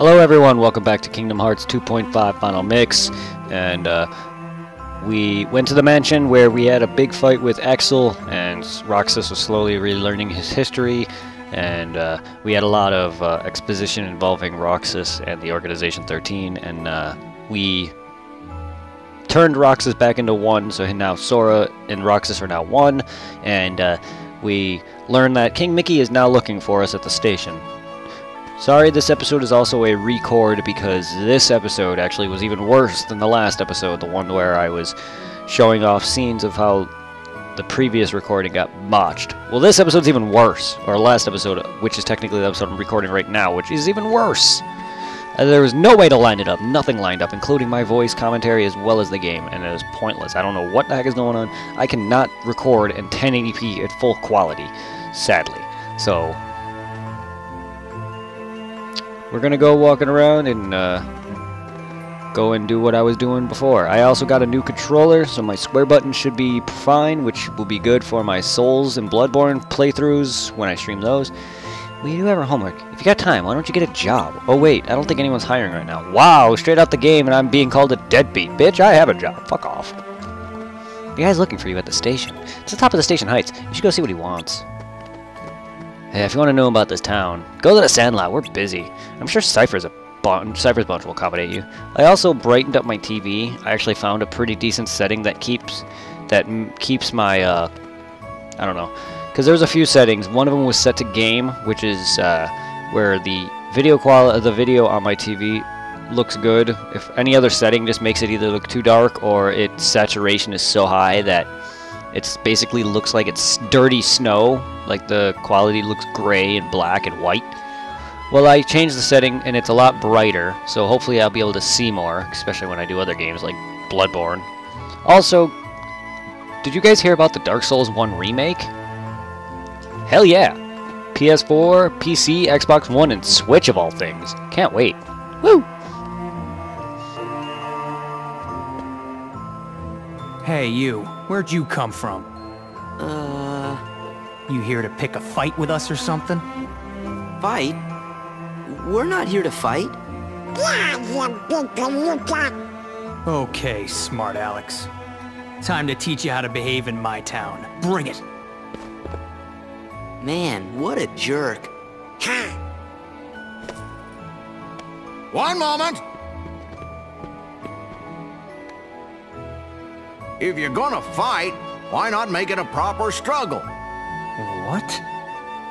Hello everyone, welcome back to Kingdom Hearts 2.5 Final Mix, and we went to the mansion where we had a big fight with Axel, and Roxas was slowly relearning his history, and we had a lot of exposition involving Roxas and the Organization 13, and we turned Roxas back into one, so now Sora and Roxas are now one, and we learned that King Mickey is now looking for us at the station. Sorry, this episode is also a record because this episode actually was even worse than the last episode, the one where I was showing off scenes of how the previous recording got botched. Well, this episode's even worse, or last episode, which is technically the episode I'm recording right now, which is even worse. There was no way to line it up, nothing lined up, including my voice commentary as well as the game, and it was pointless. I don't know what the heck is going on. I cannot record in 1080p at full quality, sadly. So we're gonna go walking around and go and do what I was doing before. I also got a new controller, so my square button should be fine, which will be good for my Souls and Bloodborne playthroughs when I stream those. We do have our homework. If you got time, why don't you get a job? Oh wait, I don't think anyone's hiring right now. Wow, straight out the game and I'm being called a deadbeat. Bitch, I have a job. Fuck off. The guy's looking for you at the station. It's the top of the station heights. You should go see what he wants. Hey, if you want to know about this town, go to the Sandlot. We're busy. I'm sure Cypher's bunch will accommodate you. I also brightened up my TV. I actually found a pretty decent setting that keeps my I don't know, because there's a few settings. One of them was set to game, which is where the video on my TV looks good. If any other setting just makes it either look too dark or its saturation is so high that it basically looks like it's dirty snow, like the quality looks gray and black and white. Well, I changed the setting and it's a lot brighter, so hopefully I'll be able to see more, especially when I do other games like Bloodborne. Also, did you guys hear about the Dark Souls 1 remake? Hell yeah! PS4, PC, Xbox One, and Switch of all things. Can't wait. Woo! Hey, you. Where'd you come from? You here to pick a fight with us or something? Fight? We're not here to fight. Okay, smart Alex. Time to teach you how to behave in my town. Bring it! Man, what a jerk. One moment! If you're gonna fight, why not make it a proper struggle? What?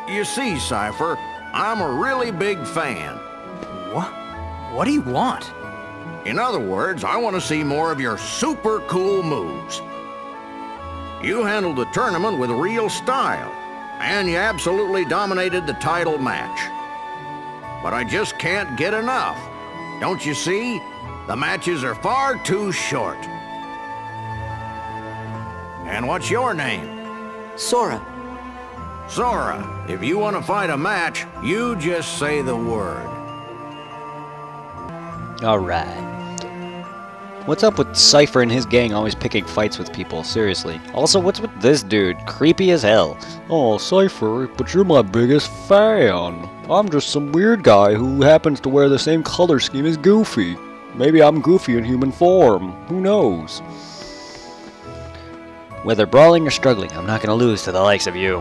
You see, Cypher, I'm a really big fan. What? What do you want? In other words, I want to see more of your super cool moves. You handled the tournament with real style, and you absolutely dominated the title match. But I just can't get enough. Don't you see? The matches are far too short. And what's your name? Sora. Sora, if you want to fight a match, you just say the word. Alright. What's up with Cypher and his gang always picking fights with people? Seriously. Also, what's with this dude? Creepy as hell. Oh, Cypher, but you're my biggest fan. I'm just some weird guy who happens to wear the same color scheme as Goofy. Maybe I'm Goofy in human form. Who knows? Whether brawling or struggling, I'm not gonna lose to the likes of you.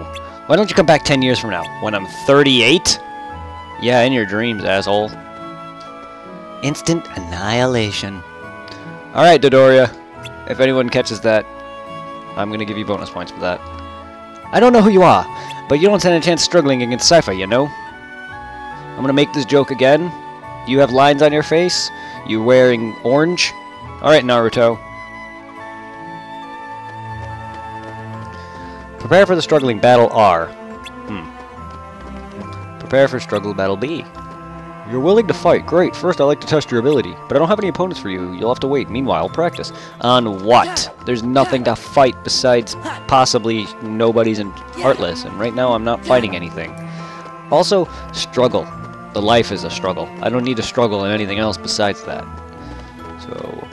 Why don't you come back 10 years from now, when I'm 38? Yeah, in your dreams, asshole. Instant annihilation. Alright, Dodoria. If anyone catches that, I'm gonna give you bonus points for that. I don't know who you are, but you don't stand a chance struggling against Cypher, you know? I'm gonna make this joke again. You have lines on your face. You're wearing orange. Alright, Naruto. Prepare for the struggling battle R. Prepare for struggle battle B. You're willing to fight. Great. First, I'd like to test your ability, but I don't have any opponents for you. You'll have to wait. Meanwhile, practice. On what? There's nothing to fight besides possibly Nobodies and Heartless, and right now I'm not fighting anything. Also, struggle. The life is a struggle. I don't need to struggle in anything else besides that. So,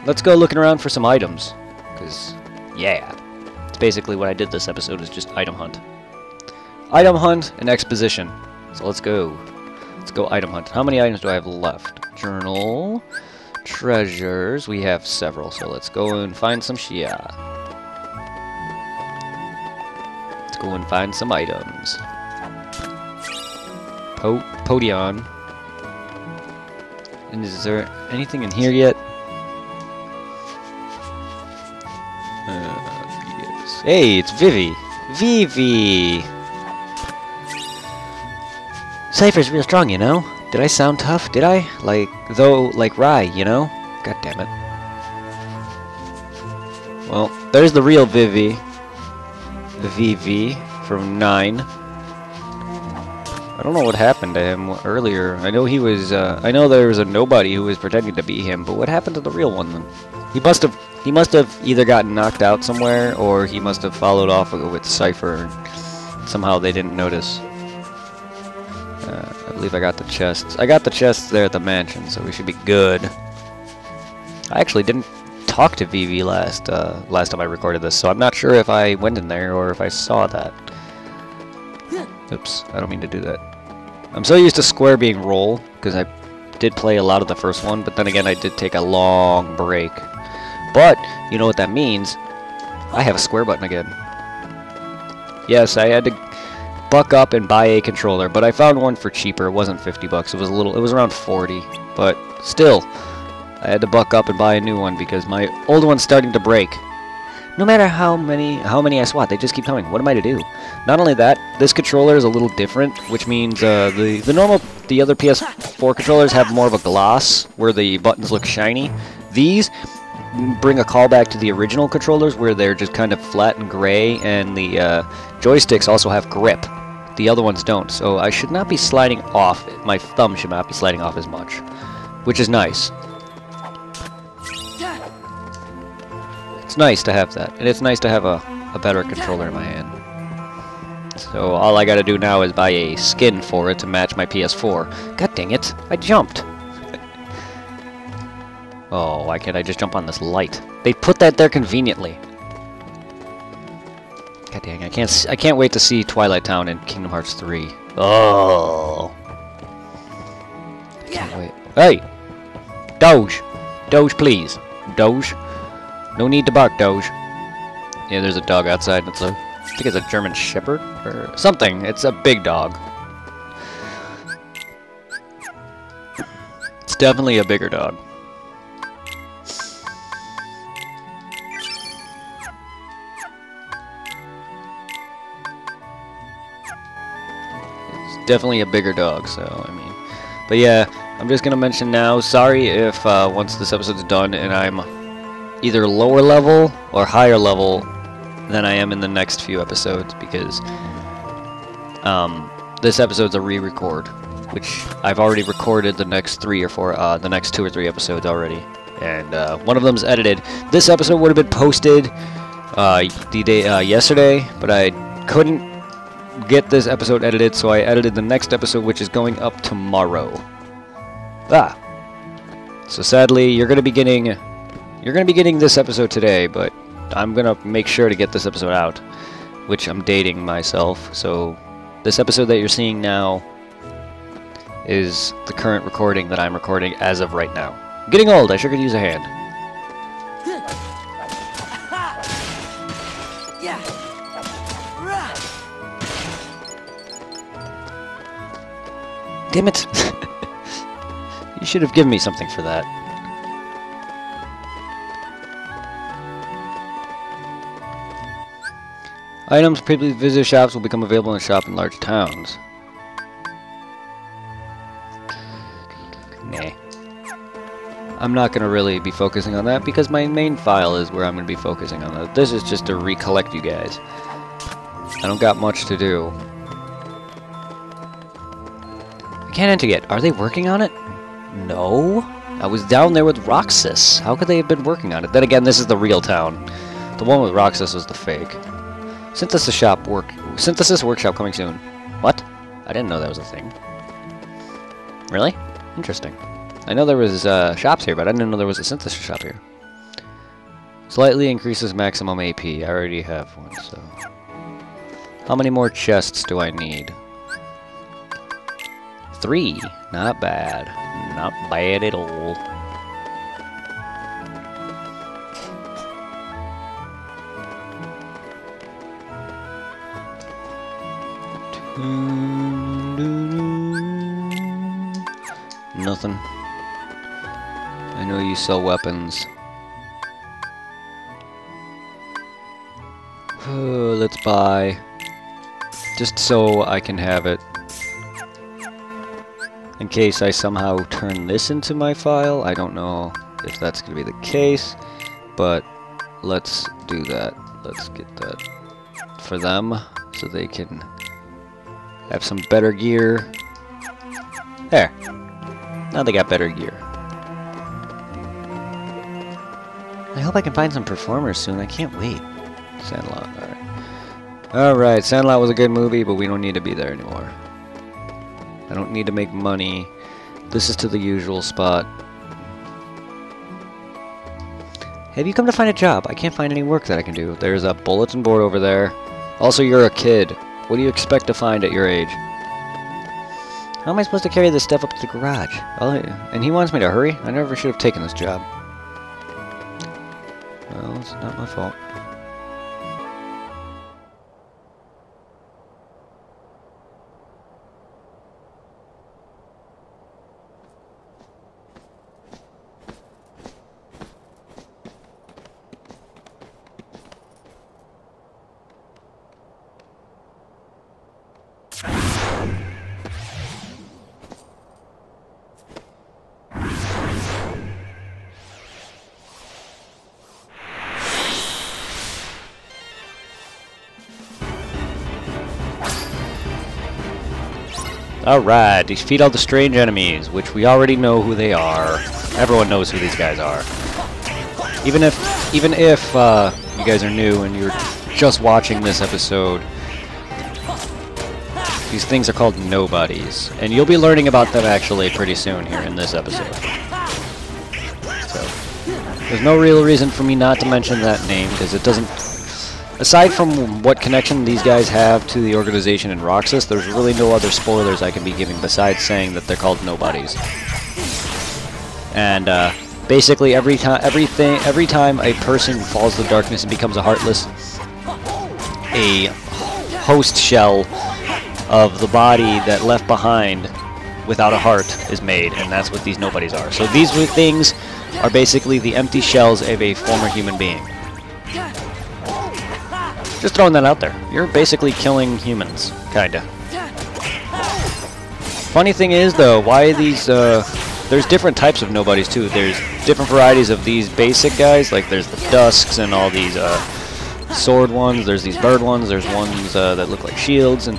let's go looking around for some items, because, yeah. It's basically what I did this episode, is just item hunt. Item hunt and exposition. So let's go. Let's go item hunt. How many items do I have left? Journal, treasures. We have several, so let's go and find some Shia. Let's go and find some items. Podion. And is there anything in here yet? Yes. Hey, it's Vivi. Vivi! Cypher's real strong, you know? Did I sound tough? Did I? Like Rai, you know? God damn it. Well, there's the real Vivi. The Vivi from 9. I don't know what happened to him earlier. I know he was, I know there was a nobody who was pretending to be him, but what happened to the real one then? He must have either gotten knocked out somewhere, or he must have followed off with Cypher, and somehow they didn't notice. I believe I got the chests. I got the chests there at the mansion, so we should be good. I actually didn't talk to Vivi last time I recorded this, so I'm not sure if I went in there or if I saw that. Oops, I don't mean to do that. I'm so used to square being roll, because I did play a lot of the first one, but then again I did take a long break. But, you know what that means? I have a square button again. Yes, I had to buck up and buy a controller, but I found one for cheaper. It wasn't 50 bucks. It was around 40, but still, I had to buck up and buy a new one because my old one's starting to break. No matter how many I swat, they just keep coming. What am I to do? Not only that, this controller is a little different, which means the other PS4 controllers have more of a gloss where the buttons look shiny. These bring a callback to the original controllers where they're just kind of flat and gray, and the joysticks also have grip. The other ones don't, so I should not be sliding off. My thumb should not be sliding off as much, which is nice. It's nice to have that, and it's nice to have a better controller in my hand. So all I gotta do now is buy a skin for it to match my PS4. God dang it, I jumped! Oh, why can't I just jump on this light? They put that there conveniently. God dang, I can't wait to see Twilight Town in Kingdom Hearts 3. Oh! I can't wait. Hey! Doge! Doge, please. Doge. No need to bark, Doge. Yeah, there's a dog outside. I think it's a German Shepherd or something. It's a big dog. It's definitely a bigger dog. It's definitely a bigger dog, so, I mean. But yeah, I'm just gonna mention now, sorry if once this episode's done and I'm either lower level or higher level than I am in the next few episodes, because this episode's a re-record, which I've already recorded the next 2 or 3 episodes already, and one of them's edited. This episode would have been posted yesterday, but I couldn't get this episode edited, so I edited the next episode, which is going up tomorrow. So sadly, you're gonna be getting this episode today, but I'm gonna make sure to get this episode out, which I'm dating myself. So this episode that you're seeing now is the current recording that I'm recording as of right now. I'm getting old, I sure could use a hand. Damn it! You should have given me something for that. Items previously visited shops will become available in a shop in large towns. Nah. I'm not going to really be focusing on that because my main file is where I'm going to be focusing on that. This is just to recollect you guys. I don't got much to do. I can't enter yet. Are they working on it? No. I was down there with Roxas. How could they have been working on it? Then again, this is the real town. The one with Roxas was the fake. Synthesis workshop coming soon. What? I didn't know that was a thing. Really? Interesting. I know there was shops here, but I didn't know there was a synthesis shop here. Slightly increases maximum AP. I already have one, so... How many more chests do I need? 3. Not bad. Not bad at all. Nothing. I know you sell weapons. Let's buy. Just so I can have it. In case I somehow turn this into my file. I don't know if that's going to be the case. But let's do that. Let's get that for them. So they can have some better gear. There. Now they got better gear. I hope I can find some performers soon. I can't wait. Sandlot, alright. Alright, Sandlot was a good movie, but we don't need to be there anymore. I don't need to make money. This is to the usual spot. Have you come to find a job? I can't find any work that I can do. There's a bulletin board over there. Also, you're a kid. What do you expect to find at your age? How am I supposed to carry this stuff up to the garage? And he wants me to hurry? I never should have taken this job. Well, it's not my fault. Alright, defeat all the strange enemies, which we already know who they are. Everyone knows who these guys are. Even if you guys are new and you're just watching this episode, these things are called Nobodies. And you'll be learning about them actually pretty soon here in this episode. So, there's no real reason for me not to mention that name, because it doesn't... Aside from what connection these guys have to the organization in Roxas, there's really no other spoilers I can be giving besides saying that they're called Nobodies. And basically every time a person falls to darkness and becomes a Heartless, a host shell of the body that left behind without a heart is made, and that's what these Nobodies are. So these things are basically the empty shells of a former human being. Just throwing that out there. You're basically killing humans, kinda. Funny thing is, though, why these, there's different types of Nobodies, too. There's different varieties of these basic guys, like there's the Dusks and all these, sword ones, there's these bird ones, there's ones, that look like shields, and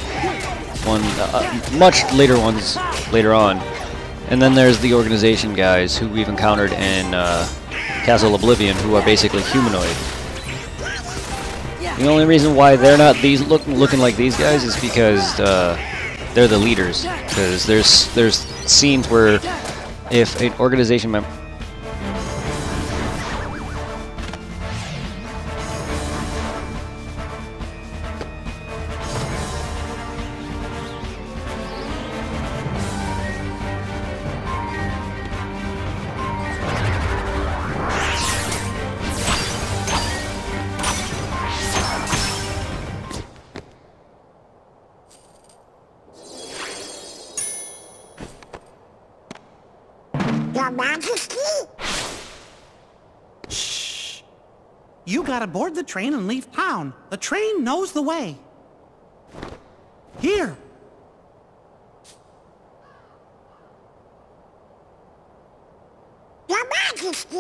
much later ones later on. And then there's the organization guys, who we've encountered in, Castle Oblivion, who are basically humanoid. The only reason why they're not looking like these guys is because they're the leaders. Because there's scenes where if an organization member... Your Majesty? Shh. You gotta board the train and leave town. The train knows the way. Here. Your Majesty!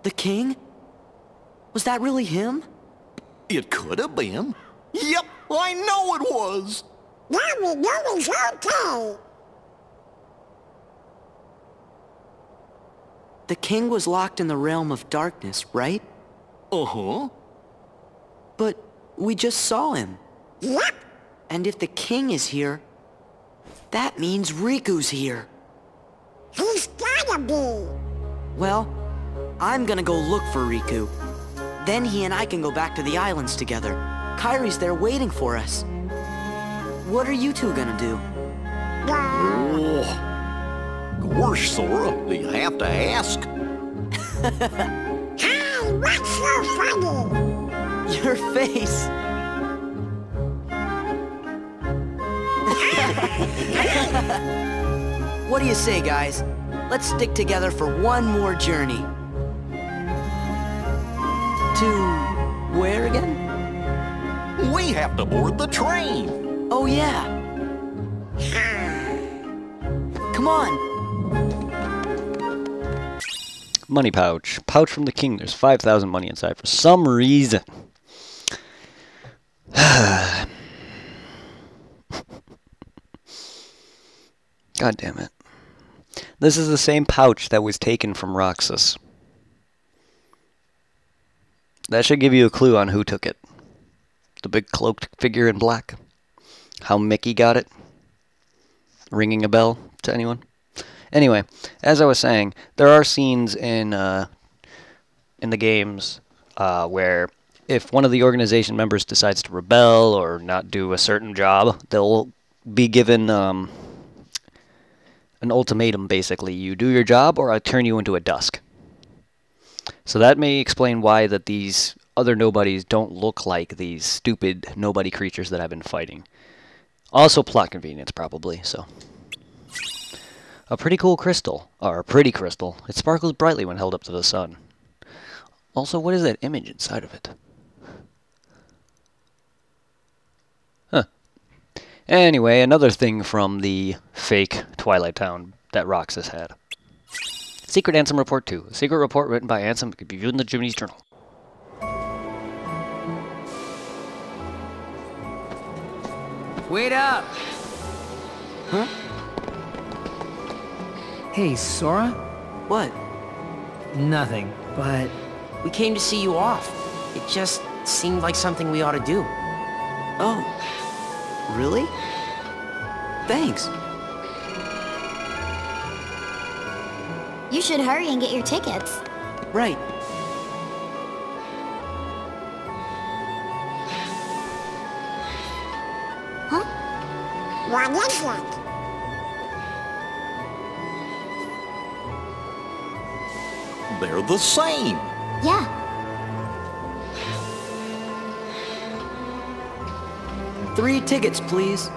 The king? Was that really him? It could have been. Yep, I know it was. Now we know he's okay. The king was locked in the realm of darkness, right? Uh-huh. But we just saw him. Yep. And if the king is here, that means Riku's here. He's gotta be. Well, I'm gonna go look for Riku. Then he and I can go back to the islands together. Kairi's there waiting for us. what are you two gonna do? Oh, gosh, Sora, do you have to ask? Hey, what's so funny? Your face. What do you say, guys? Let's stick together for one more journey. To where again? We have to board the train. Oh, yeah. Come on. Money pouch. Pouch from the king. There's 5,000 money inside for some reason. God damn it. This is the same pouch that was taken from Roxas. That should give you a clue on who took it. The big cloaked figure in black. How Mickey got it. Ringing a bell to anyone? Anyway, as I was saying, there are scenes in the games where if one of the organization members decides to rebel or not do a certain job, they'll be given an ultimatum, basically. You do your job or I turn you into a dusk. So that may explain why that these other nobodies don't look like these stupid nobody creatures that I've been fighting. Also plot convenience, probably, so. A pretty cool crystal, or a pretty crystal. It sparkles brightly when held up to the sun. Also, what is that image inside of it? Huh. Anyway, another thing from the fake Twilight Town that Roxas had. Secret Ansem Report 2. A secret report written by Ansem could be viewed in the Jiminy's Journal. Wait up! Huh? Hey, Sora? What? Nothing, but... We came to see you off. It just seemed like something we ought to do. Oh. Really? Thanks. You should hurry and get your tickets. Right. Huh? What is it? They're the same. Yeah. Three tickets, please.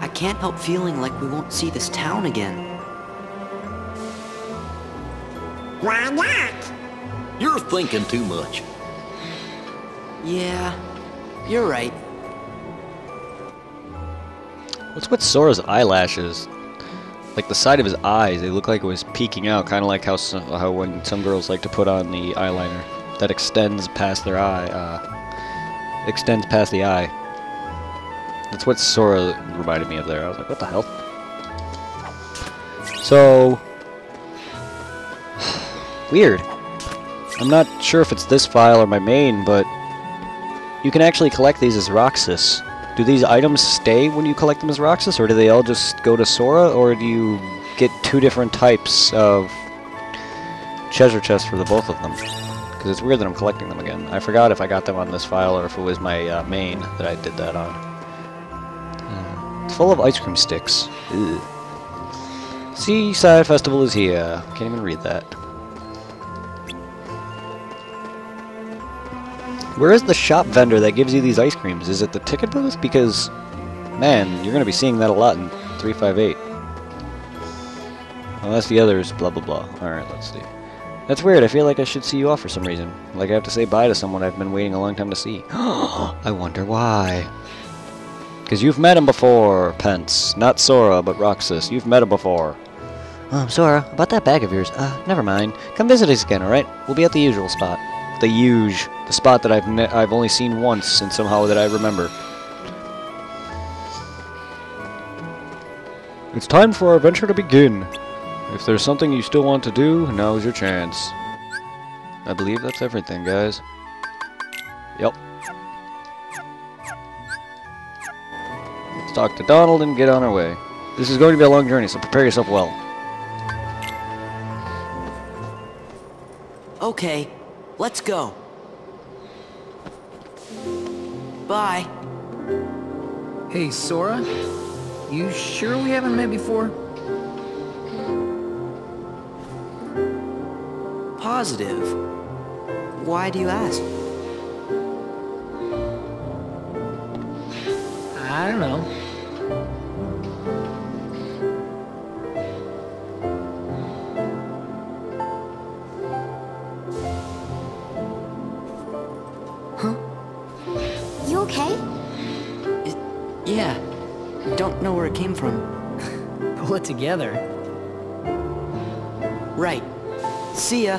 I can't help feeling like we won't see this town again. Why not? You're thinking too much. Yeah, you're right. What's with Sora's eyelashes? Like the side of his eyes, they look like it was peeking out, kind of like how when some girls like to put on the eyeliner that extends past their eye, extends past the eye. That's what Sora reminded me of there. I was like, what the hell? So weird. I'm not sure if it's this file or my main, but you can actually collect these as Roxas. Do these items stay when you collect them as Roxas, or do they all just go to Sora, or do you get two different types of treasure chests for the both of them? Because it's weird that I'm collecting them again. I forgot if I got them on this file or if it was my main that I did that on. It's full of ice cream sticks. Ugh. Seaside Festival is here. Can't even read that. Where is the shop vendor that gives you these ice creams? Is it the ticket booth? Because, man, you're going to be seeing that a lot in 358. Unless the others, blah, blah, blah. Alright, let's see. That's weird. I feel like I should see you off for some reason. Like I have to say bye to someone I've been waiting a long time to see. I wonder why. Because you've met him before, Pence. Not Sora, but Roxas. You've met him before. Sora, about that bag of yours. Never mind. Come visit us again, alright? We'll be at the usual spot. The spot that I've only seen once and somehow that I remember. It's time for our adventure to begin. If there's something you still want to do, now's your chance. I believe that's everything, guys. Yep. Let's talk to Donald and get on our way. This is going to be a long journey, so prepare yourself well. Okay, let's go. Bye. Hey, Sora? You sure we haven't met before? Positive. Why do you ask? I don't know. You okay? Yeah. Don't know where it came from. Pull it together. Right. See ya.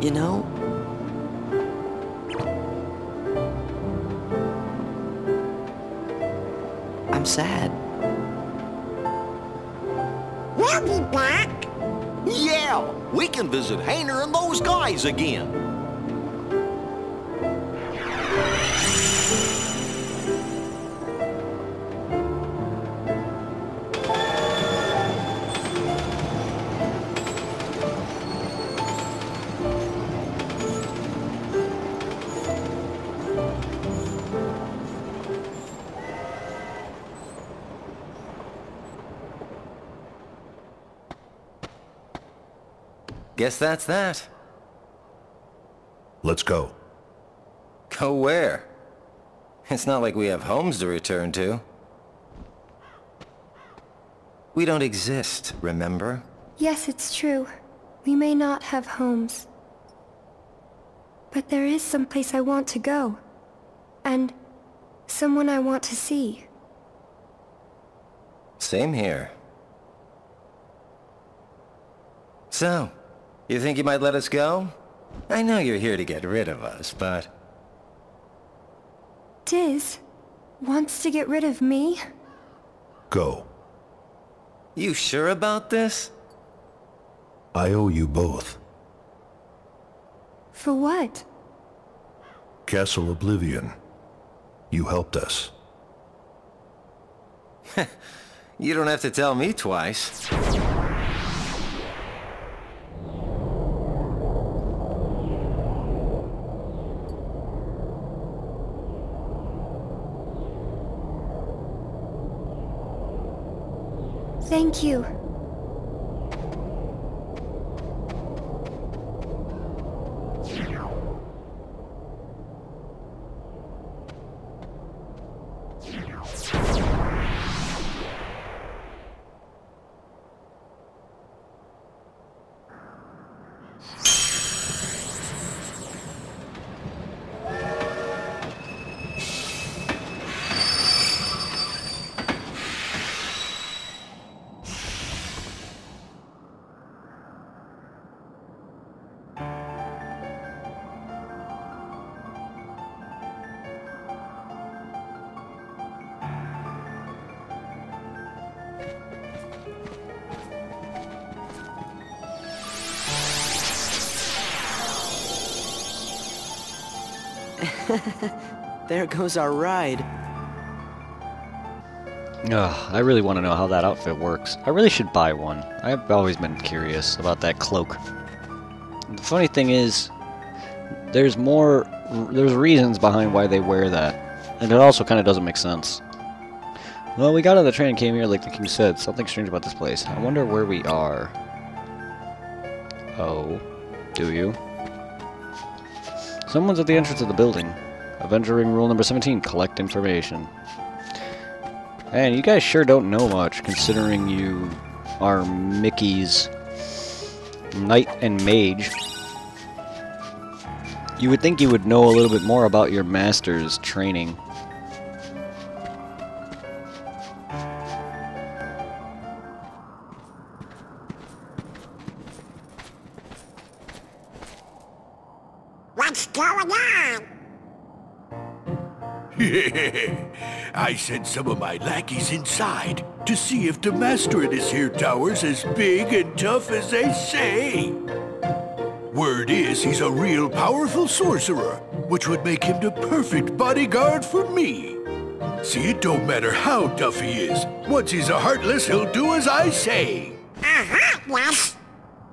You know, I'm sad. We'll be back. Yeah, we can visit Hayner and those guys again. Guess that's that. Let's go. Go where? It's not like we have homes to return to. We don't exist, remember? Yes, it's true. We may not have homes. But there is some place I want to go. And someone I want to see. Same here. So, you think you might let us go? I know you're here to get rid of us, but... Diz wants to get rid of me? Go. You sure about this? I owe you both. For what? Castle Oblivion. You helped us. You don't have to tell me twice. Thank you. There goes our ride. Ugh, I really want to know how that outfit works. I really should buy one. I've always been curious about that cloak. The funny thing is, there's reasons behind why they wear that. And it also kind of doesn't make sense. Well, we got on the train and came here like the king said. Something strange about this place. I wonder where we are. Oh, do you? Someone's at the entrance of the building. Avengering rule number 17, collect information. And you guys sure don't know much, considering you are Mickey's knight and mage. You would think you would know a little bit more about your master's training. What's going on? I sent some of my lackeys inside to see if the master in this here tower's as big and tough as they say. Word is he's a real powerful sorcerer, which would make him the perfect bodyguard for me. See, it don't matter how tough he is. Once he's a Heartless, he'll do as I say. Heartless?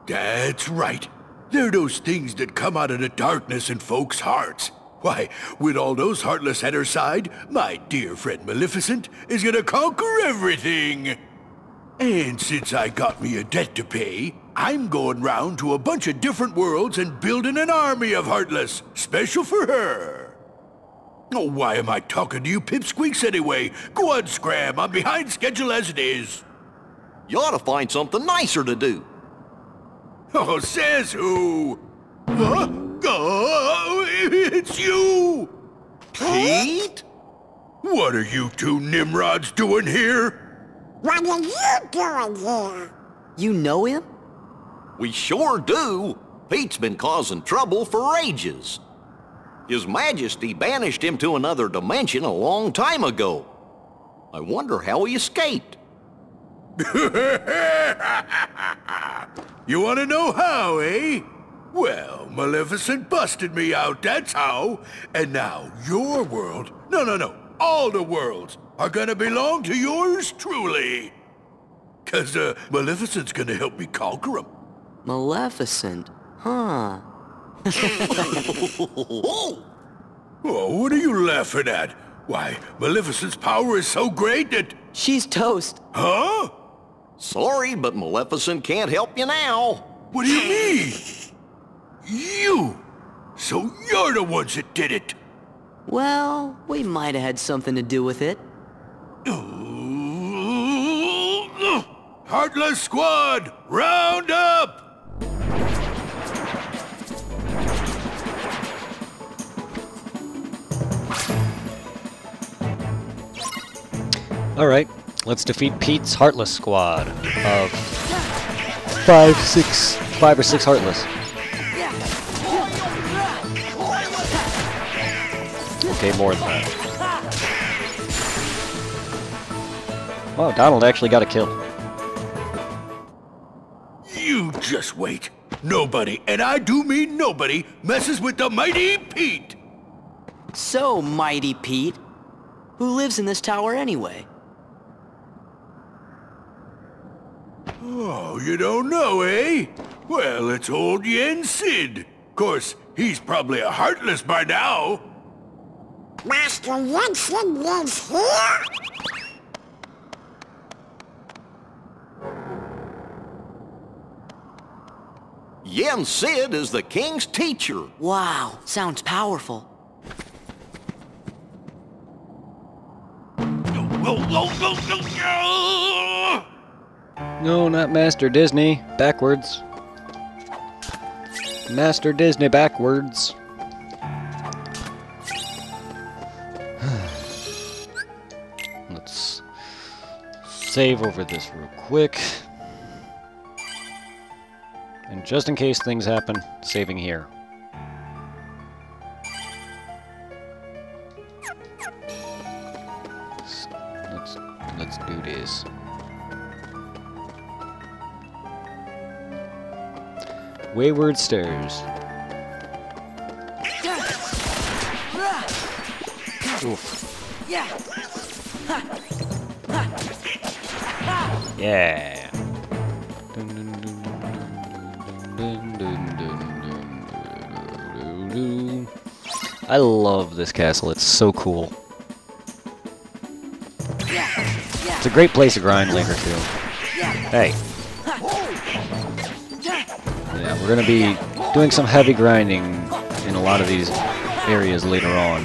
That's right. They're those things that come out of the darkness in folks' hearts. Why, with all those Heartless at her side, my dear friend Maleficent is gonna conquer everything. And since I got me a debt to pay, I'm going round to a bunch of different worlds and building an army of Heartless, special for her. Oh, why am I talking to you pipsqueaks anyway? Go on, Scram, I'm behind schedule as it is. You ought to find something nicer to do. Oh, says who? Huh? Oh, it's you! Pete? What are you two Nimrods doing here? What are you doing here? You know him? We sure do. Pete's been causing trouble for ages. His Majesty banished him to another dimension a long time ago. I wonder how he escaped. You want to know how, eh? Well, Maleficent busted me out, that's how. And now your world, no, all the worlds are gonna belong to yours truly. 'Cause Maleficent's gonna help me conquer them. Maleficent? Huh. Oh, what are you laughing at? Why, Maleficent's power is so great that... She's toast. Huh? Sorry, but Maleficent can't help you now. What do you mean? You! So you're the ones that did it! Well, we might have had something to do with it. Heartless Squad, round up! Alright, let's defeat Pete's Heartless squad of 5 or 6 Heartless. Okay, more than that. Wow, Donald actually got a kill. You just wait. Nobody, and I do mean nobody, messes with the mighty Pete! So, mighty Pete, who lives in this tower anyway? Oh, you don't know, eh? Well, it's old Yensid. Of course, he's probably a Heartless by now. Master Yensid lives here? Yensid is the king's teacher. Wow, sounds powerful. No, not Master Disney. Backwards. Master Disney backwards. Let's save over this real quick. And just in case things happen, saving here. Let's do this. Wayward Stairs. Oof. Yeah. I love this castle. It's so cool. It's a great place to grind later, too. Hey. Yeah, we're gonna be doing some heavy grinding in a lot of these areas later on.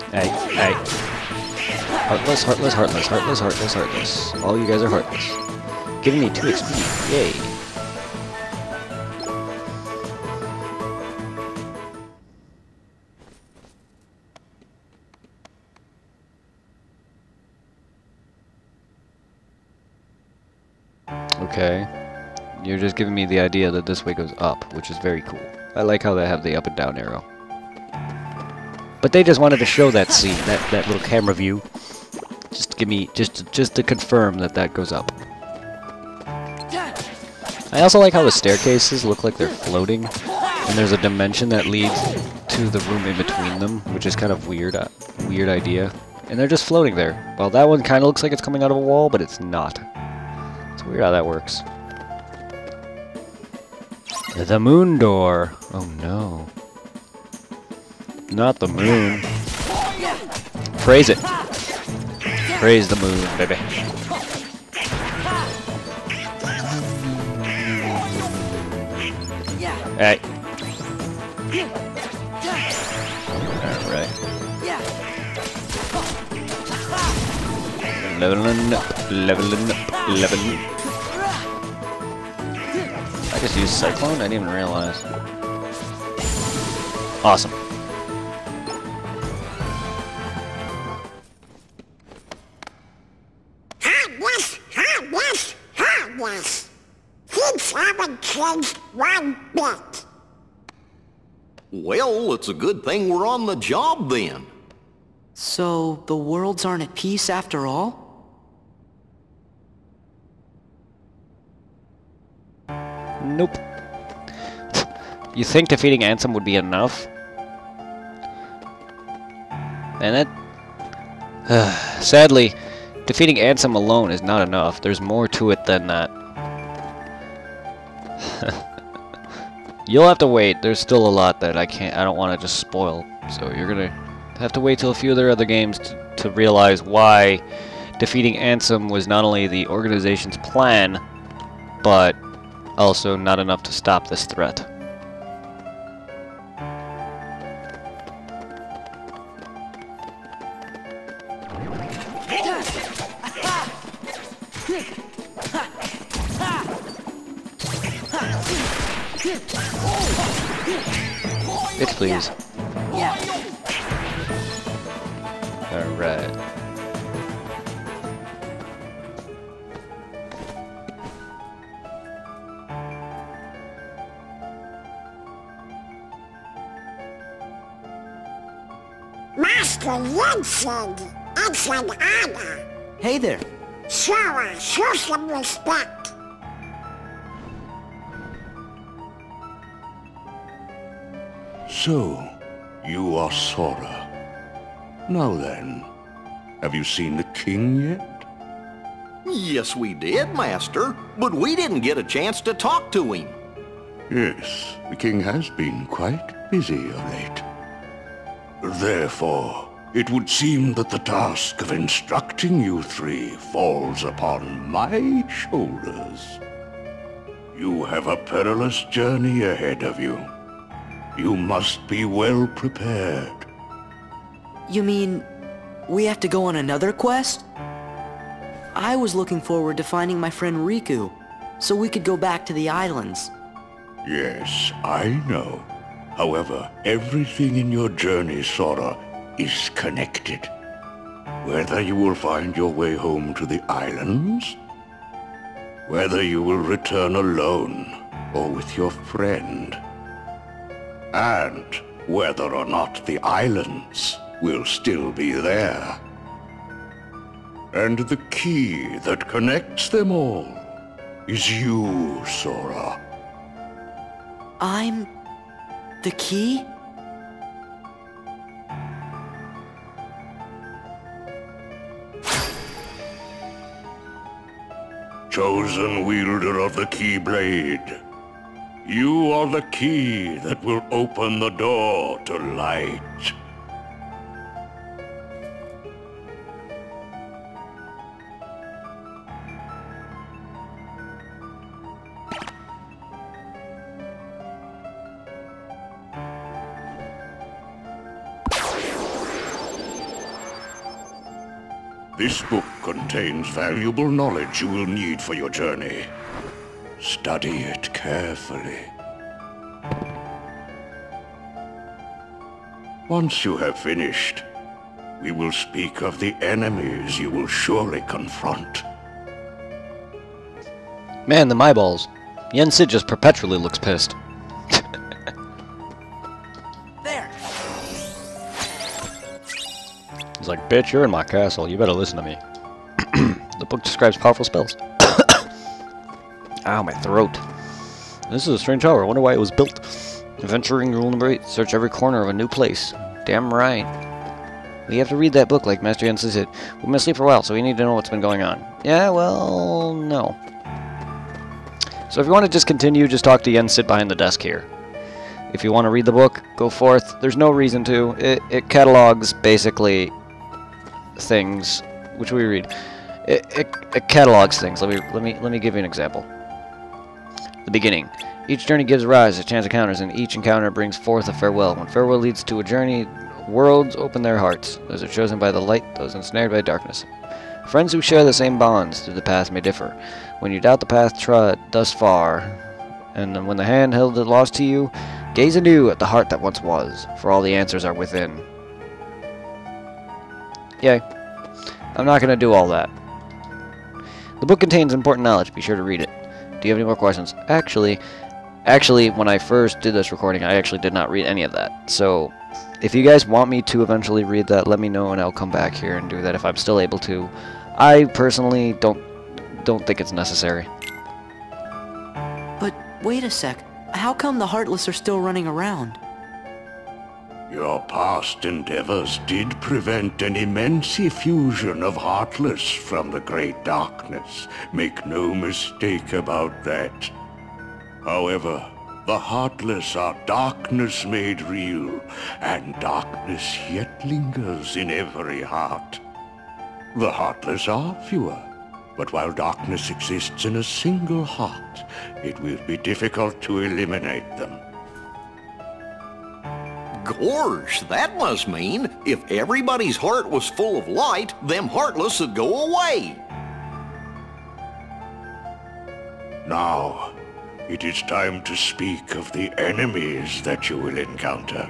Hey, hey. Heartless, heartless, heartless, heartless, heartless, heartless. All you guys are heartless. Giving me 2 XP. Yay. Okay. You're just giving me the idea that this way goes up, which is very cool. I like how they have the up and down arrow. But they just wanted to show that scene, that little camera view. Just to give me, just to confirm that that goes up. I also like how the staircases look like they're floating, and there's a dimension that leads to the room in between them, which is kind of weird, weird idea. And they're just floating there. Well, that one kind of looks like it's coming out of a wall, but it's not. It's weird how that works. The moon door. Oh no. Not the moon. Praise it. Praise the moon, baby. Hey. Alright. Leveling up, leveling up, leveling up. I just used Cyclone? I didn't even realize. Awesome. Harmless, harmless, harmless. Things haven't changed one bit. Well, it's a good thing we're on the job then. So, the worlds aren't at peace after all? Nope. You think defeating Ansem would be enough? And that... sadly, defeating Ansem alone is not enough. There's more to it than that. You'll have to wait. There's still a lot that I don't want to just spoil. So you're gonna have to wait till a few of their other games to realize why defeating Ansem was not only the organization's plan, but also not enough to stop this threat. Bitch, please. Alright. Master Yensid, it's an honor. Hey there. Sora, show some respect. So, you are Sora. Now then, have you seen the king yet? Yes, we did, Master, but we didn't get a chance to talk to him. Yes, the king has been quite busy of late. Therefore, it would seem that the task of instructing you three falls upon my shoulders. You have a perilous journey ahead of you. You must be well prepared. You mean, we have to go on another quest? I was looking forward to finding my friend Riku, so we could go back to the islands. Yes, I know. However, everything in your journey, Sora, is connected. Whether you will find your way home to the islands, whether you will return alone or with your friend, and whether or not the islands will still be there. And the key that connects them all is you, Sora. I'm the key? Chosen wielder of the Keyblade, you are the key that will open the door to light. This book contains valuable knowledge you will need for your journey. Study it carefully. Once you have finished, we will speak of the enemies you will surely confront. Man, the eyeballs. Yensid just perpetually looks pissed. There! He's like, bitch, you're in my castle. You better listen to me. The book describes powerful spells. Ow, my throat. This is a strange tower. I wonder why it was built. Adventuring rule number 8. Search every corner of a new place. Damn right. We have to read that book like Master Yensid said. We've been asleep for a while, so we need to know what's been going on. Yeah, well, no. So if you want to just continue, just talk to Yensid behind the desk here. If you want to read the book, go forth. There's no reason to. It catalogs basically things. Which we read. It catalogs things. Let me give you an example. The beginning. Each journey gives rise to chance encounters, and each encounter brings forth a farewell. When farewell leads to a journey, worlds open their hearts. Those are chosen by the light, those ensnared by darkness. Friends who share the same bonds through the path may differ. When you doubt the path trod thus far, and when the hand held it lost to you, gaze anew at the heart that once was, for all the answers are within. Yay. I'm not going to do all that. The book contains important knowledge. Be sure to read it. Do you have any more questions? Actually, when I first did this recording, I actually did not read any of that. So, if you guys want me to eventually read that, let me know and I'll come back here and do that if I'm still able to. I personally don't think it's necessary. But wait a sec. How come the Heartless are still running around? Your past endeavors did prevent an immense effusion of Heartless from the Great Darkness. Make no mistake about that. However, the Heartless are darkness made real, and darkness yet lingers in every heart. The Heartless are fewer, but while darkness exists in a single heart, it will be difficult to eliminate them. Gorge, that must mean if everybody's heart was full of light, them Heartless would go away. Now, it is time to speak of the enemies that you will encounter.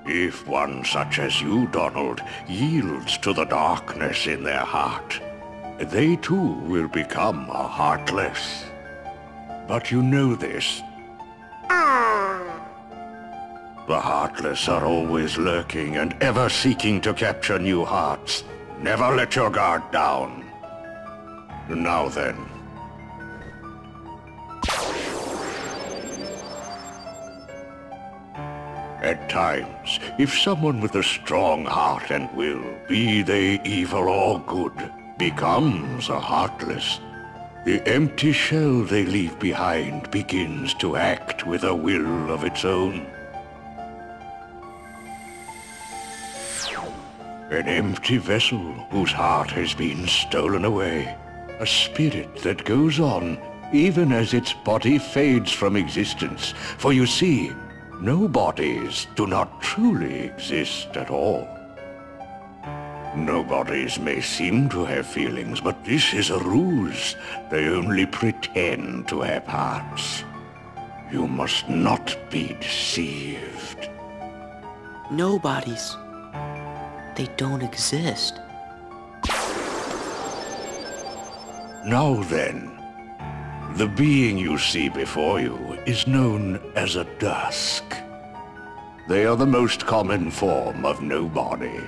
If one such as you, Donald, yields to the darkness in their heart, they too will become a Heartless. But you know this. The Heartless are always lurking and ever seeking to capture new hearts. Never let your guard down. Now then. At times, if someone with a strong heart and will, be they evil or good, becomes a Heartless, the empty shell they leave behind begins to act with a will of its own. An empty vessel whose heart has been stolen away. A spirit that goes on even as its body fades from existence. For you see, Nobodies do not truly exist at all. Nobodies may seem to have feelings, but this is a ruse. They only pretend to have hearts. You must not be deceived. Nobodies. They don't exist. Now then, the being you see before you is known as a dusk. They are the most common form of nobody.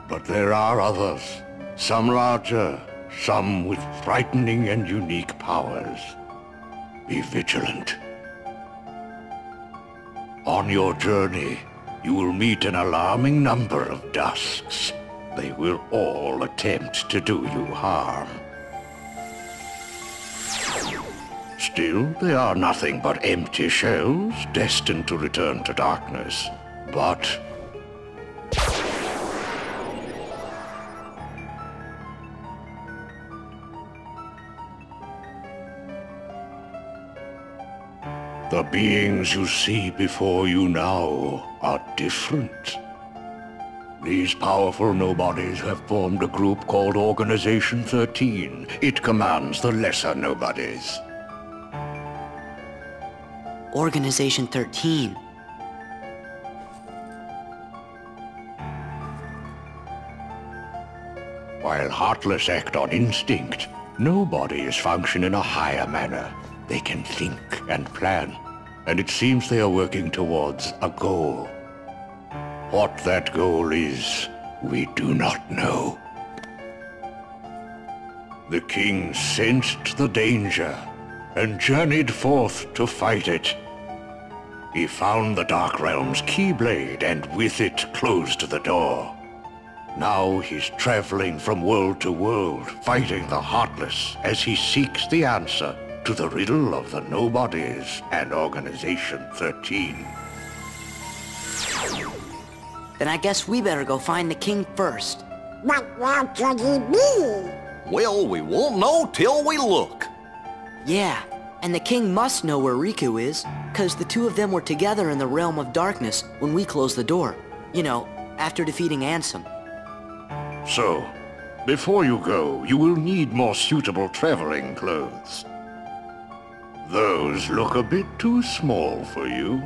But there are others, some larger, some with frightening and unique powers. Be vigilant. On your journey, you will meet an alarming number of dusks. They will all attempt to do you harm. Still, they are nothing but empty shells, destined to return to darkness. But The beings you see before you now are different. These powerful nobodies have formed a group called Organization 13. It commands the lesser nobodies. Organization 13. While Heartless act on instinct, nobodies function in a higher manner. They can think and plan, and it seems they are working towards a goal. What that goal is, we do not know. The king sensed the danger and journeyed forth to fight it. He found the Dark Realm's Keyblade and with it closed the door. Now he's traveling from world to world, fighting the Heartless as he seeks the answer to the riddle of the Nobodies and Organization 13. Then I guess we better go find the king first. But where could he be? Well, we won't know till we look. Yeah, and the king must know where Riku is, cause the two of them were together in the Realm of Darkness when we closed the door. You know, after defeating Ansem. So, before you go, you will need more suitable traveling clothes. Those look a bit too small for you.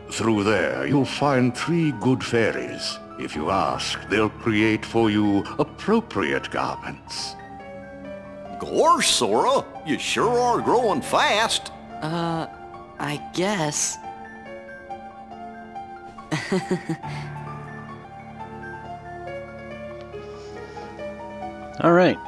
Through there, you'll find 3 good fairies. If you ask, they'll create for you appropriate garments. Gorge, Sora, you sure are growing fast. I guess. Alright,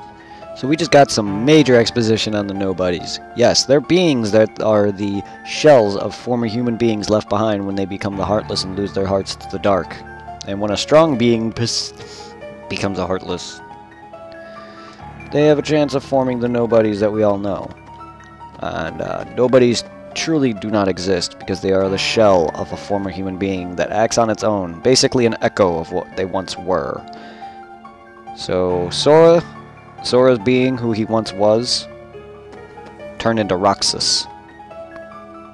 so we just got some major exposition on the Nobodies. Yes, they're beings that are the shells of former human beings left behind when they become the Heartless and lose their hearts to the dark. And when a strong being becomes a Heartless, they have a chance of forming the Nobodies that we all know. And Nobodies truly do not exist because they are the shell of a former human being that acts on its own, basically an echo of what they once were. So Sora's being who he once was turned into Roxas.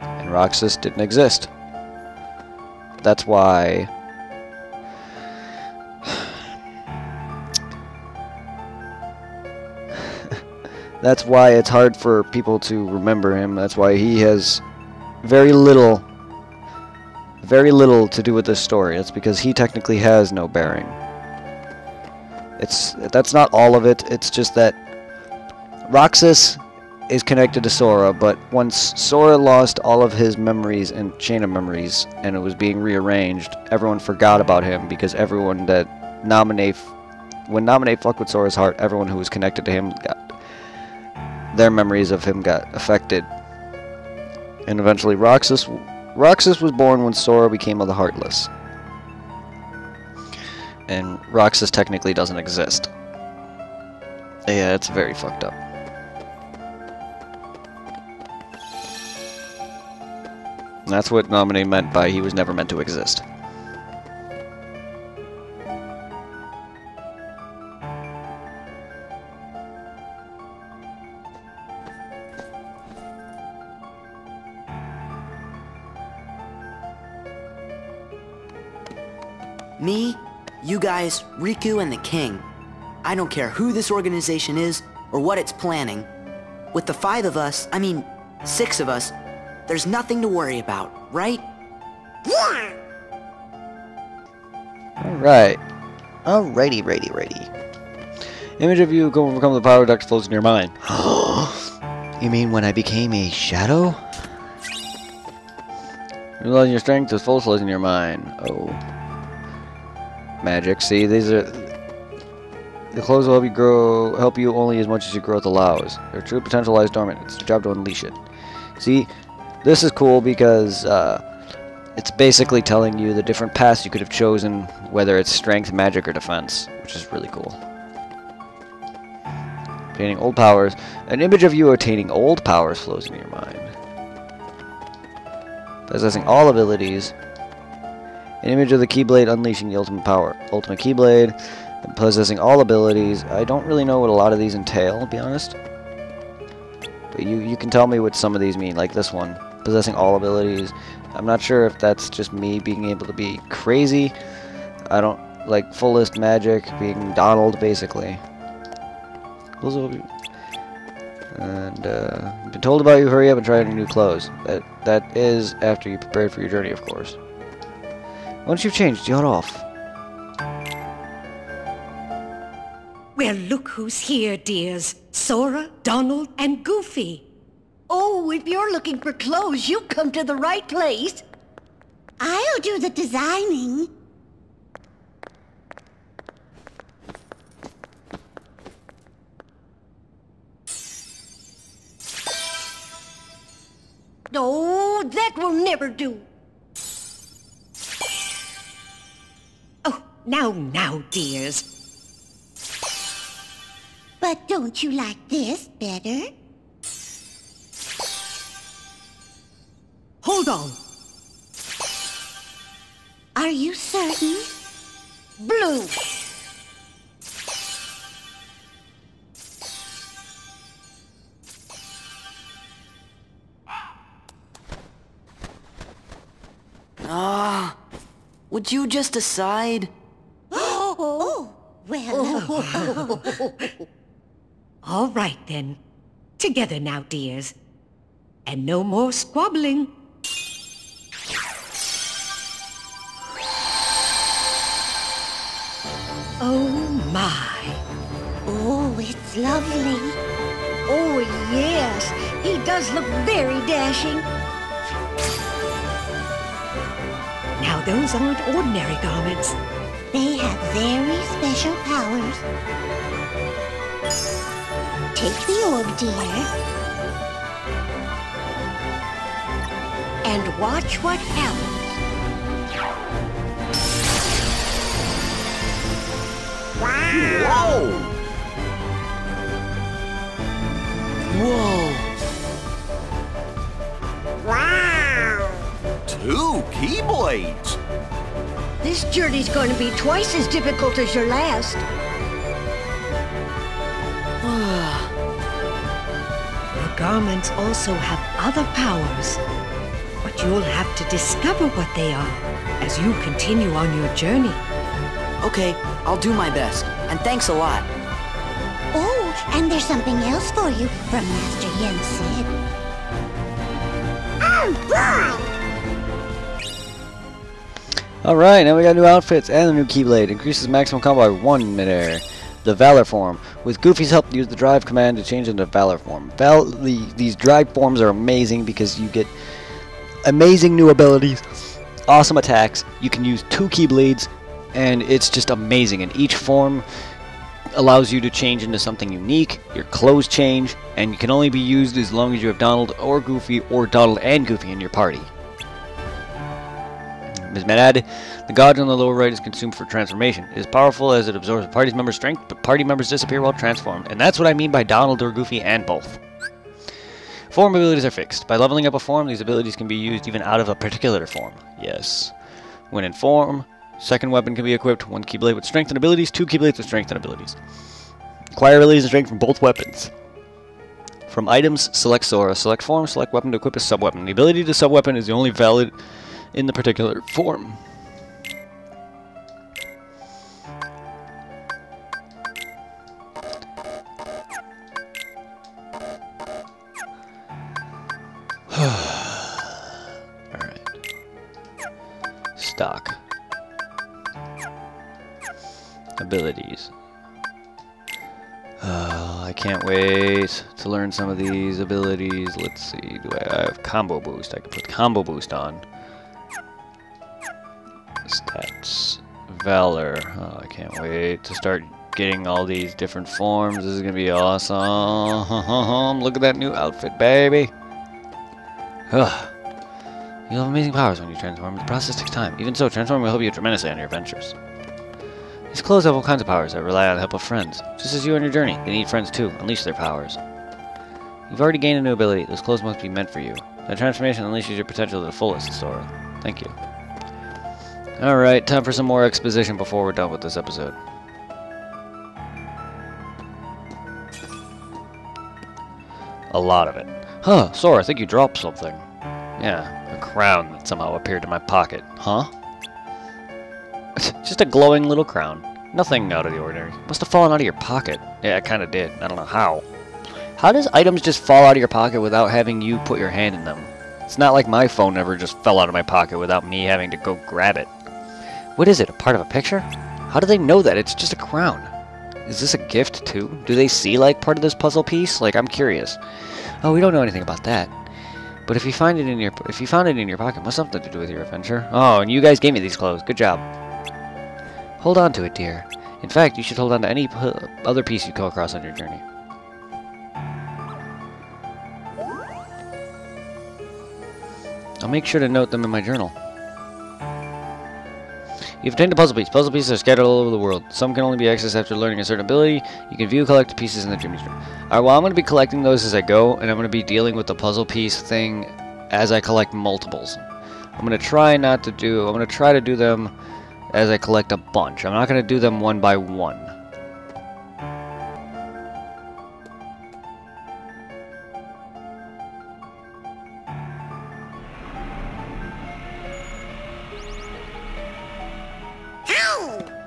And Roxas didn't exist. That's why that's why it's hard for people to remember him. That's why he has very little to do with this story. It's because he technically has no bearing. That's not all of it. It's just that Roxas is connected to Sora, but once Sora lost all of his memories and chain of memories, and it was being rearranged, everyone forgot about him because everyone that when Naminé fucked with Sora's heart, everyone who was connected to him their memories of him got affected. And eventually Roxas was born when Sora became the Heartless. And Roxas technically doesn't exist. Yeah, it's very fucked up. And that's what Naminé meant by he was never meant to exist. Me, you guys, Riku, and the king. I don't care who this organization is or what it's planning. With the 5 of us, I mean 6 of us, there's nothing to worry about, right? Yeah! Alright. Alrighty. Image of you go overcome the power that flows in your mind. You mean when I became a shadow? Realizing your strength is full flows in your mind. Oh. Magic. See, these are... The clothes will help you only as much as your growth allows. Your true potential lies dormant. It's your job to unleash it. See, this is cool because it's basically telling you the different paths you could have chosen, whether it's strength, magic, or defense, which is really cool. Attaining old powers. An image of you attaining old powers flows in your mind. Possessing all abilities. An image of the Keyblade unleashing the ultimate power. Ultimate Keyblade. And possessing all abilities. I don't really know what a lot of these entail, to be honest. But you can tell me what some of these mean, like this one. possessing all abilities. I'm not sure if that's just me being able to be crazy. I don't like fullest magic, being Donald basically. And been told about you. Hurry up and try on your new clothes. That is after you prepared for your journey, of course. Once you've changed, yacht off. Well, look who's here, dears. Sora, Donald, and Goofy. Oh, if you're looking for clothes, you've come to the right place. I'll do the designing. No, that will never do. Oh, now, dears. But don't you like this better? Hold on. Are you certain? Blue. Would you just decide? Oh, well. All right, then. Together now, dears. And no more squabbling. Oh, my. Oh, it's lovely. Oh, yes. He does look very dashing. Now, those aren't ordinary garments. They have very special powers. Take the orb, dear. And watch what happens. Whoa! Whoa! Wow! 2 Keyblades! This journey's going to be twice as difficult as your last. Your garments also have other powers. But you'll have to discover what they are as you continue on your journey. Okay, I'll do my best. And thanks a lot. Oh, and there's something else for you from Master Yensid. Oh, boy! Alright, now we got new outfits and a new Keyblade. Increases maximum combo by 1 midair. The Valor form. With Goofy's help, use the drive command to change into Valor form. These drive forms are amazing because you get amazing new abilities, awesome attacks. You can use 2 Keyblades, and it's just amazing. And each form allows you to change into something unique. Your clothes change, and you can only be used as long as you have Donald or Goofy or Donald and Goofy in your party. Ms. Medad, the gauge on the lower right is consumed for transformation. It is powerful as it absorbs a party member's strength, but party members disappear while transformed. And that's what I mean by Donald or Goofy and both. Form abilities are fixed. By leveling up a form, these abilities can be used even out of a particular form. Yes. When in form, second weapon can be equipped. 1 Keyblade with strength and abilities, 2 Keyblades with strength and abilities. Acquire abilities and strength from both weapons. From items, select Sora. Select form, select weapon to equip a sub-weapon. The ability to sub-weapon is the only valid in the particular form. Alright. Stock. Abilities. I can't wait to learn some of these abilities. Let's see. Do I have combo boost? I can put combo boost on. Stats. Valor. Oh, I can't wait to start getting all these different forms. This is going to be awesome. Look at that new outfit, baby. Ugh. You'll have amazing powers when you transform. The process takes time. Even so, transforming will help you tremendously on your adventures. These clothes have all kinds of powers that rely on the help of friends. Just as you on your journey, they need friends too. Unleash their powers. You've already gained a new ability. Those clothes must be meant for you. That transformation unleashes your potential to the fullest, Sora. Thank you. Alright, time for some more exposition before we're done with this episode. A lot of it. Huh, Sora, I think you dropped something. Yeah, a crown that somehow appeared in my pocket. Huh? Just a glowing little crown. Nothing out of the ordinary. Must have fallen out of your pocket. Yeah, it kind of did. I don't know how. How does items just fall out of your pocket without having you put your hand in them? It's not like my phone ever just fell out of my pocket without me having to go grab it. What is it, a part of a picture? How do they know that? It's just a crown. Is this a gift, too? Do they see, like, part of this puzzle piece? Like, I'm curious. Oh, we don't know anything about that. But if you found it in your pocket, it must have something to do with your adventure. Oh, and you guys gave me these clothes. Good job. Hold on to it, dear. In fact, you should hold on to any other piece you come across on your journey. I'll make sure to note them in my journal. You've obtained a puzzle piece. Puzzle pieces are scattered all over the world. Some can only be accessed after learning a certain ability. You can view collect pieces in the dreaming room. Alright, well, I'm going to be collecting those as I go, and I'm going to be dealing with the puzzle piece thing as I collect multiples. I'm going to try to do them as I collect a bunch. I'm not going to do them one by one.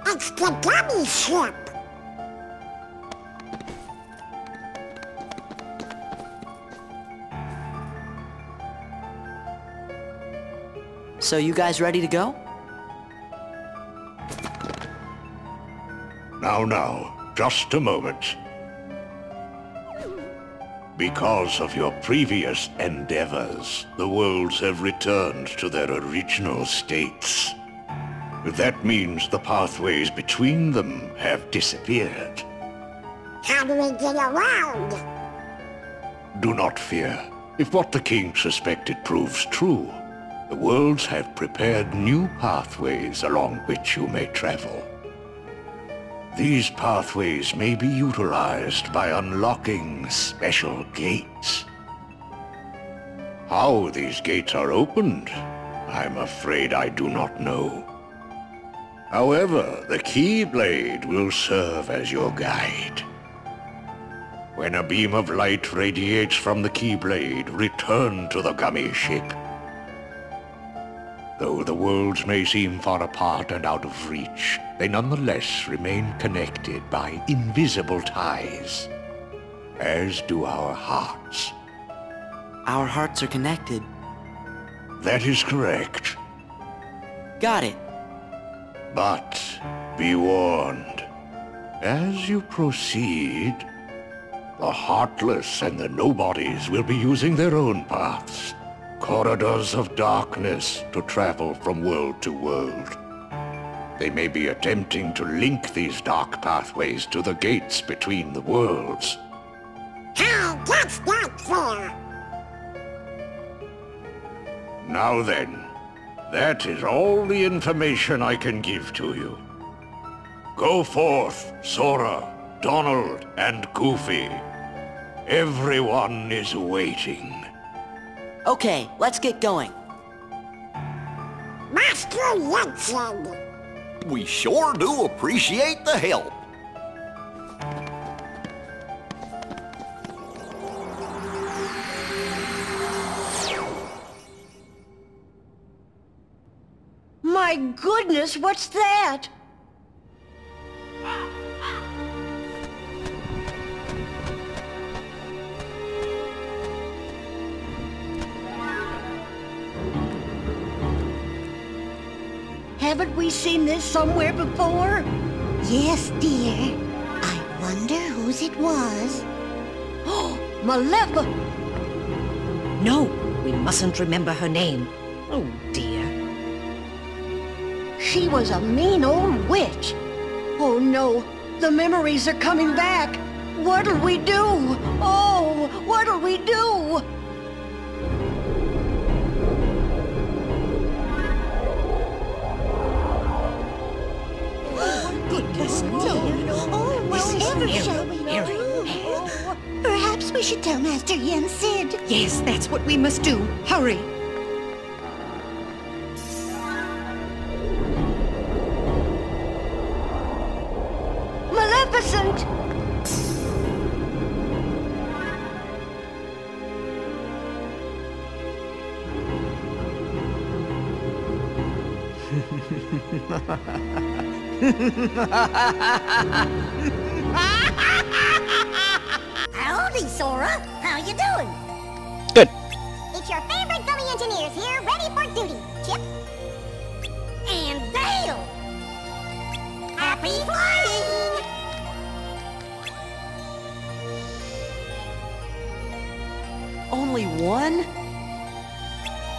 It's the dummy ship. So you guys ready to go? Now, just a moment. Because of your previous endeavors, the worlds have returned to their original states. That means the pathways between them have disappeared. How do we get around? Do not fear. If what the king suspected proves true, the worlds have prepared new pathways along which you may travel. These pathways may be utilized by unlocking special gates. How these gates are opened, I'm afraid I do not know. However, the Keyblade will serve as your guide. When a beam of light radiates from the Keyblade, return to the gummy ship. Though the worlds may seem far apart and out of reach, they nonetheless remain connected by invisible ties, as do our hearts. Our hearts are connected. That is correct. Got it. But be warned, as you proceed, the Heartless and the Nobodies will be using their own paths, corridors of darkness to travel from world to world. They may be attempting to link these dark pathways to the gates between the worlds. Hey, that's not fair! Now then, that is all the information I can give to you. Go forth, Sora, Donald, and Goofy. Everyone is waiting. Okay, let's get going. Master Yensid! We sure do appreciate the help. My goodness, what's that? Haven't we seen this somewhere before? Yes, dear. I wonder whose it was. Oh, Malefa! No, we mustn't remember her name. Oh, dear. She was a mean old witch. Oh no, the memories are coming back. What'll we do? Oh, what'll we do? Goodness me. Oh, wherever shall we go? Perhaps we should tell Master Yensid. Yes, that's what we must do. Hurry. Maleficent! Howdy, Sora. How you doing? Good. It's your favorite gummy engineers here, ready for duty. Chip. And Dale. Happy flying! Only one?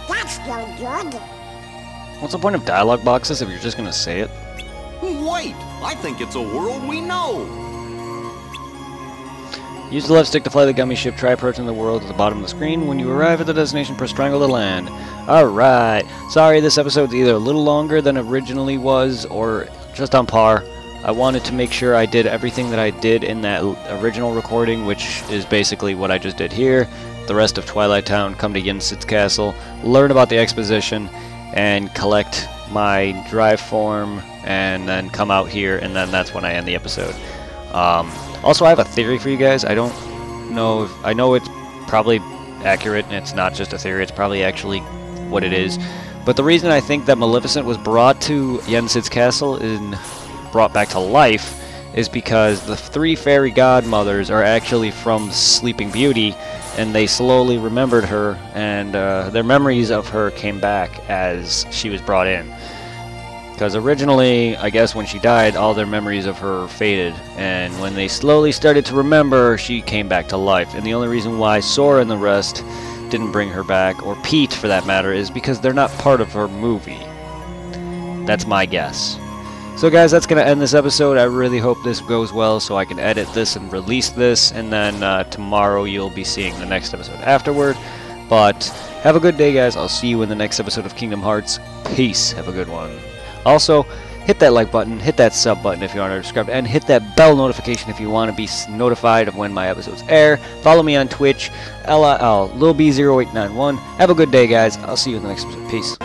That's no good. What's the point of dialogue boxes if you're just gonna say it? Wait, I think it's a world we know. Use the left stick to fly the gummy ship. Try approaching the world at the bottom of the screen. When you arrive at the destination, press triangle to land. Alright. Sorry, this episode's either a little longer than originally was, or just on par. I wanted to make sure I did everything that I did in that original recording, which is basically what I just did here. The rest of Twilight Town, come to Yensid's castle, learn about the exposition, and collect my drive form, and then come out here, and then that's when I end the episode. Also, I have a theory for you guys. I don't know if... I know it's probably accurate, and it's not just a theory, it's probably actually what it is. But the reason I think that Maleficent was brought to Yensid's castle and brought back to life is because the 3 fairy godmothers are actually from Sleeping Beauty, and they slowly remembered her, and their memories of her came back as she was brought in. Because originally, I guess when she died, all their memories of her faded, and when they slowly started to remember, she came back to life. And the only reason why Sora and the rest didn't bring her back, or Pete for that matter, is because they're not part of her movie. That's my guess. So guys, that's going to end this episode. I really hope this goes well so I can edit this and release this, and then tomorrow you'll be seeing the next episode afterward. But have a good day, guys. I'll see you in the next episode of Kingdom Hearts. Peace. Have a good one. Also, hit that like button, hit that sub button if you aren't subscribed, and hit that bell notification if you want to be notified of when my episodes air. Follow me on Twitch, LilB0891. Have a good day, guys. I'll see you in the next episode. Peace.